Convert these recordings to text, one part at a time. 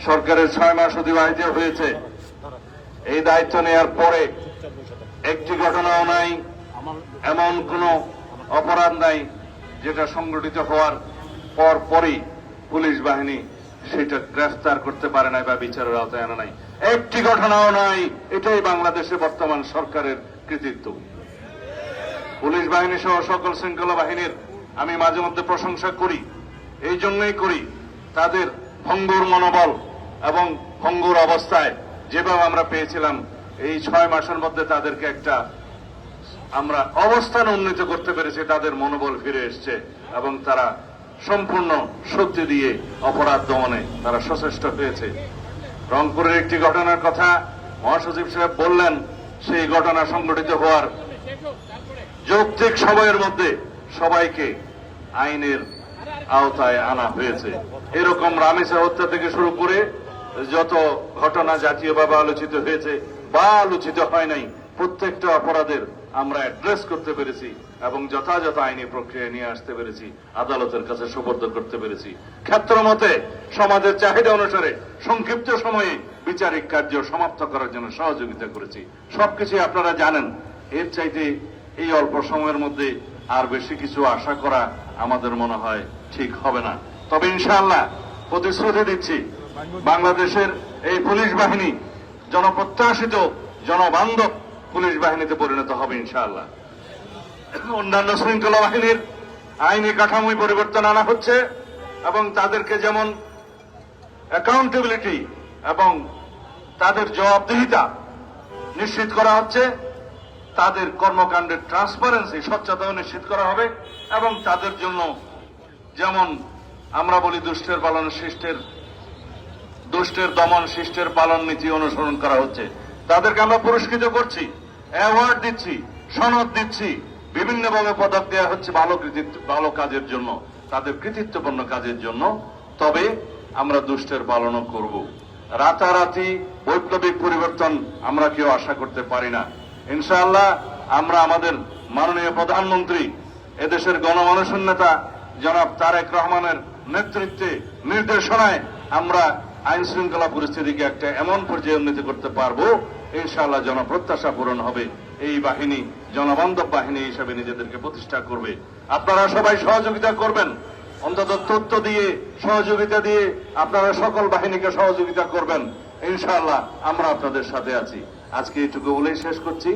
সরকারের 6 মাস অতিবাহিত হয়েছে। এই দায়িত্ব নেওয়ার পরে একটি ঘটনাও নাই, এমন কোন অপরাধ নাই যেটা সংগঠিত হওয়ার পরই পুলিশ বাহিনী সেটা গ্রেফতার করতে পারে নাই বা বিচারের আওতায় আনা নাই। একটি ঘটনাও নাই। এটাই বাংলাদেশে বর্তমান সরকারের কৃতিত্ব। পুলিশ বাহিনী সহ সকল শৃঙ্খলা বাহিনীর আমি মাঝে মধ্যে প্রশংসা করি। এই জন্যই করি, তাদের ভঙ্গুর মনোবল এবং ভঙ্গুর অবস্থায় যেভাবে আমরা পেয়েছিলাম, এই 6 মাসের মধ্যে তাদেরকে একটা আমরা অবস্থান উন্নীত করতে পেরেছি। তাদের মনোবল ফিরে এসছে এবং তারা সম্পূর্ণ শক্তি দিয়ে অপরাধ দমনে তারা সচেষ্ট হয়েছে। রংপুরের একটি ঘটনার কথা মহাসচিব সাহেব বললেন, সেই ঘটনা সংঘটিত হওয়ার যৌক্তিক সময়ের মধ্যে সবাইকে আইনের আওতায় আনা হয়েছে। এরকম রামিসা হত্যা থেকে শুরু করে যত ঘটনা জাতীয়ভাবে আলোচিত হয়েছে বা আলোচিত হয় নাই, প্রত্যেকটা অপরাধের আমরা অ্যাড্রেস করতে পেরেছি এবং যথাযথ আইনি প্রক্রিয়া নিয়ে আসতে পেরেছি, আদালতের কাছে সুপর্দ করতে পেরেছি। ক্ষেত্রমতে সমাজের চাহিদা অনুসারে সংক্ষিপ্ত সময়ে বিচারিক কার্য সমাপ্ত করার জন্য সহযোগিতা করেছি। সবকিছু আপনারা জানেন। এর চাইতে এই অল্প সময়ের মধ্যে আর বেশি কিছু আশা করা আমাদের মনে হয় ঠিক হবে না। তবে ইনশাআল্লাহ প্রতিশ্রুতি দিচ্ছি, বাংলাদেশের এই পুলিশ বাহিনী জনপ্রত্যাশিত জনবান্ধব পুলিশ বাহিনীতে পরিণত হবে ইনশাআল্লাহ। অন্যান্য শৃঙ্খলা বাহিনীর আইনি কাঠামোয় পরিবর্তন আনা হচ্ছে এবং তাদেরকে যেমন অ্যাকাউন্টেবিলিটি এবং তাদের জবাবদিহিতা নিশ্চিত করা হচ্ছে, তাদের কর্মকাণ্ডের ট্রান্সপারেন্সি স্বচ্ছতাও নিশ্চিত করা হবে এবং তাদের জন্য যেমন আমরা বলি দুষ্টের দমন শিষ্টের পালন নীতি অনুসরণ করা হচ্ছে, তাদেরকে আমরা পুরস্কৃত করছি, অ্যাওয়ার্ড দিচ্ছি, সনদ দিচ্ছি, বিভিন্নভাবে পদক দেওয়া হচ্ছে ভালো কাজের জন্য, তাদের কৃতিত্বপূর্ণ কাজের জন্য। তবে আমরা দুষ্টের পালনও করব। রাতারাতি বৈপ্লবিক পরিবর্তন আমরা কেউ আশা করতে পারি না। ইনশাআল্লাহ আমরা আমাদের মাননীয় প্রধানমন্ত্রী, এদেশের গণমানুষের নেতা জনাব তারেক রহমানের নেতৃত্বে নির্দেশনায় আমরা আইন শৃঙ্খলা পরিস্থিতিকে একটা এমন পর্যায়ে উন্নীত করতে পারবো, ইনশাআল্লাহ জনপ্রত্যাশা পূরণ হবে। এই বাহিনী জনবান্ধব বাহিনী হিসেবে নিজেদেরকে প্রতিষ্ঠা করবে। আপনারা সবাই সহযোগিতা করবেন, অন্তত তথ্য দিয়ে সহযোগিতা দিয়ে আপনারা সকল বাহিনীকে সহযোগিতা করবেন। ইনশাআল্লাহ আমরা আপনাদের সাথে আছি। আজকে এইটুকু বলেই শেষ করছি।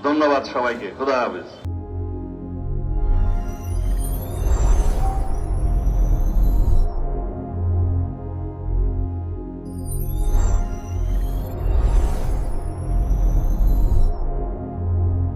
ধন্যবাদ সবাইকে। খোদা হাফেজ।